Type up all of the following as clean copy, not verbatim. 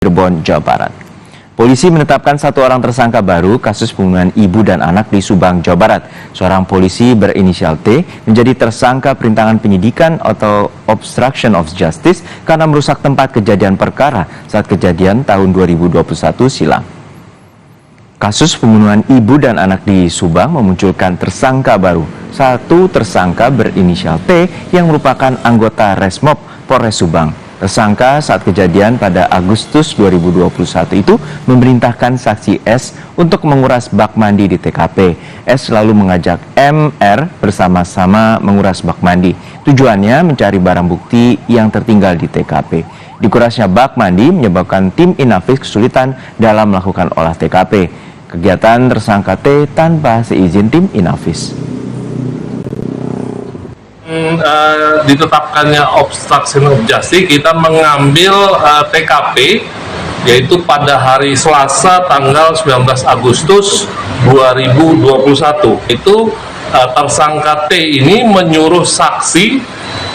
Cirebon, Jawa Barat. Polisi menetapkan satu orang tersangka baru kasus pembunuhan ibu dan anak di Subang, Jawa Barat. Seorang polisi berinisial T menjadi tersangka perintangan penyidikan atau obstruction of justice karena merusak tempat kejadian perkara saat kejadian tahun 2021 silam. Kasus pembunuhan ibu dan anak di Subang memunculkan tersangka baru. Satu tersangka berinisial T yang merupakan anggota Resmob Polres Subang. Tersangka saat kejadian pada Agustus 2021 itu memerintahkan saksi S untuk menguras bak mandi di TKP. S lalu mengajak MR bersama-sama menguras bak mandi. Tujuannya mencari barang bukti yang tertinggal di TKP. Dikurasnya bak mandi menyebabkan tim Inavis kesulitan dalam melakukan olah TKP. Kegiatan tersangka T tanpa seizin tim Inavis. Ditetapkannya obstruction of justice, kita mengambil TKP yaitu pada hari Selasa tanggal 19 Agustus 2021. Itu tersangka T ini menyuruh saksi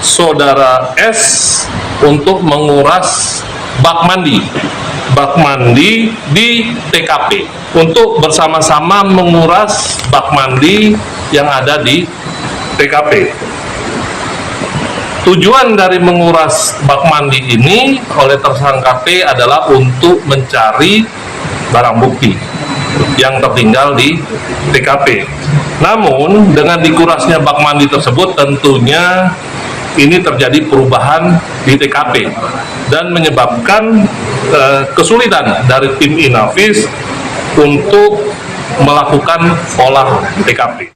saudara S untuk menguras bak mandi di TKP untuk bersama-sama menguras bak mandi yang ada di TKP. Tujuan dari menguras bak mandi ini oleh tersangka T adalah untuk mencari barang bukti yang tertinggal di TKP. Namun dengan dikurasnya bak mandi tersebut tentunya ini terjadi perubahan di TKP dan menyebabkan kesulitan dari tim Inavis untuk melakukan olah TKP.